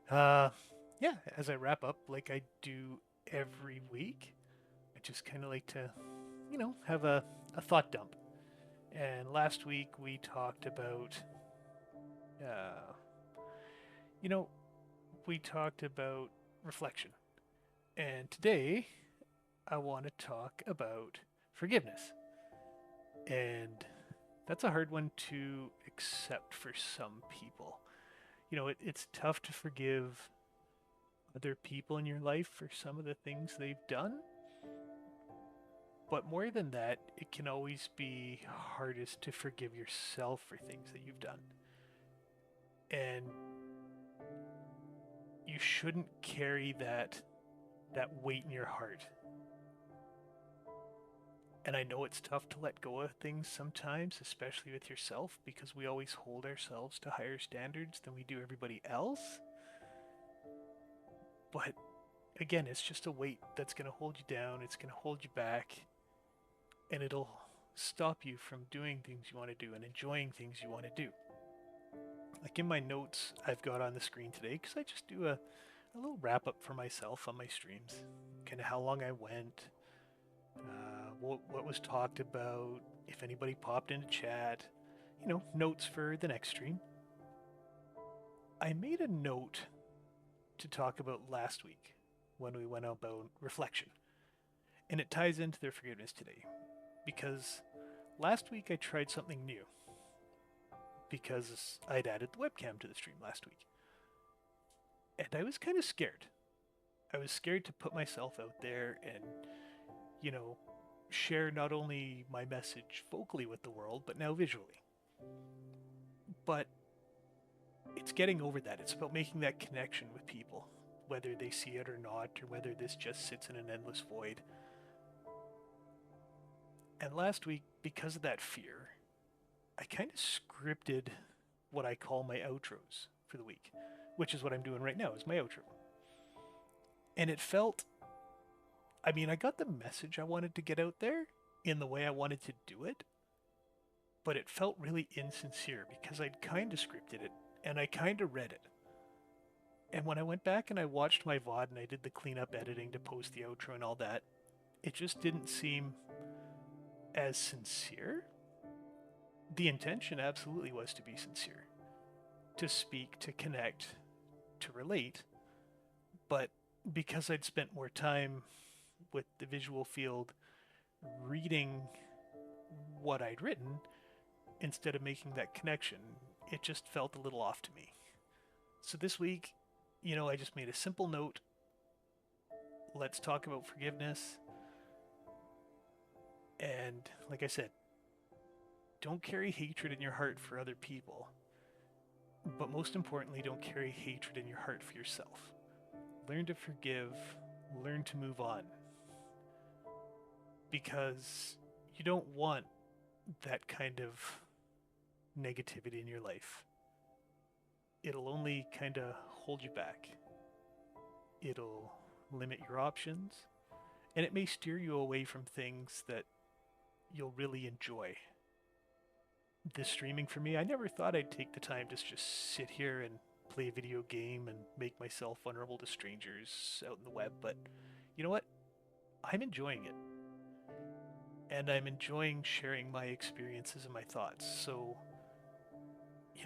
Uh, yeah, as I wrap up, like I do every week, I just kind of like to, have a thought dump. And last week we talked about, uh, you know, we talked about reflection. And today I want to talk about forgiveness. And that's a hard one to accept for some people. It's tough to forgive other people in your life for some of the things they've done. But more than that, it can always be hardest to forgive yourself for things that you've done. And you shouldn't carry that weight in your heart. And I know it's tough to let go of things sometimes, especially with yourself, because we always hold ourselves to higher standards than we do everybody else. But again, it's just a weight that's going to hold you down, it's going to hold you back, and it'll stop you from doing things you want to do and enjoying things you want to do. Like in my notes I've got on the screen today, because I just do a little wrap up for myself on my streams, kind of how long I went, what was talked about, if anybody popped into chat, notes for the next stream. I made a note to talk about last week when we went about reflection, and it ties into their forgiveness today because last week I tried something new because I'd added the webcam to the stream last week. And I was kind of scared. I was scared to put myself out there and, you know, share not only my message vocally with the world, but now visually. But it's getting over that. It's about making that connection with people, whether they see it or not, or whether this just sits in an endless void. And last week, because of that fear, I kind of scripted what I call my outros for the week, which is what I'm doing right now, is my outro. And it felt, I mean, I got the message I wanted to get out there in the way I wanted to do it, but it felt really insincere because I'd kind of scripted it and I kind of read it. And when I went back and I watched my VOD and I did the cleanup editing to post the outro and all that, it just didn't seem as sincere. The intention absolutely was to be sincere, to speak, to connect, to relate, but because I'd spent more time with the visual field reading what I'd written instead of making that connection, it just felt a little off to me. So this week, I just made a simple note. Let's talk about forgiveness. And like I said, don't carry hatred in your heart for other people. But most importantly, don't carry hatred in your heart for yourself. Learn to forgive, learn to move on. Because you don't want that kind of negativity in your life. It'll only kind of hold you back. It'll limit your options, and it may steer you away from things that you'll really enjoy. This streaming for me, I never thought I'd take the time to just sit here and play a video game and make myself vulnerable to strangers out in the web, but you know what? I'm enjoying it. And I'm enjoying sharing my experiences and my thoughts. So,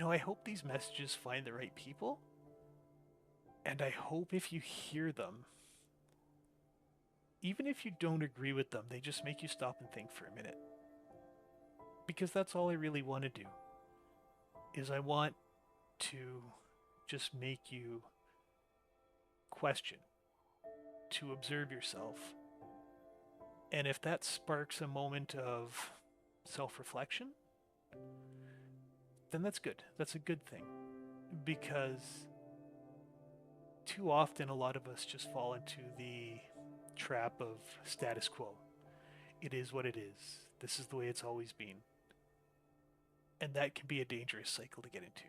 I hope these messages find the right people. And I hope if you hear them, even if you don't agree with them, they just make you stop and think for a minute. Because that's all I really want to do. Is I want to just make you question, to observe yourself. And if that sparks a moment of self-reflection, then that's good. That's a good thing. Because too often a lot of us just fall into the trap of status quo. It is what it is. This is the way it's always been. And that can be a dangerous cycle to get into.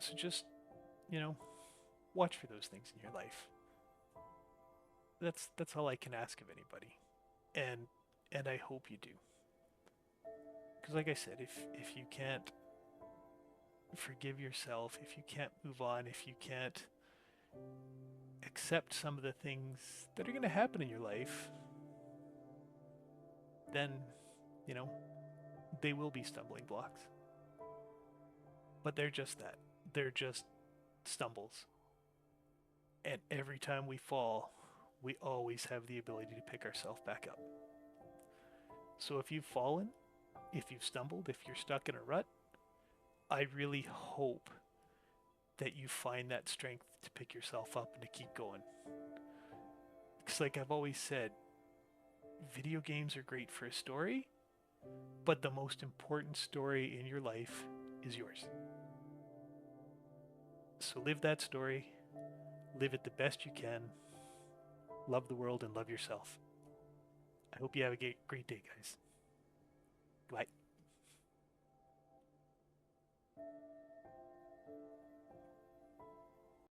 So just, you know, watch for those things in your life. That's all I can ask of anybody. And I hope you do. Because like I said, if you can't forgive yourself, if you can't move on, if you can't accept some of the things that are going to happen in your life, then, you know, they will be stumbling blocks. But they're just that. They're just stumbles. And every time we fall, we always have the ability to pick ourselves back up. So if you've fallen, if you've stumbled, if you're stuck in a rut, I really hope that you find that strength to pick yourself up and to keep going. Because, like I've always said, video games are great for a story, but the most important story in your life is yours. So live that story, live it the best you can, love the world and love yourself. I hope you have a great day, guys. Goodbye.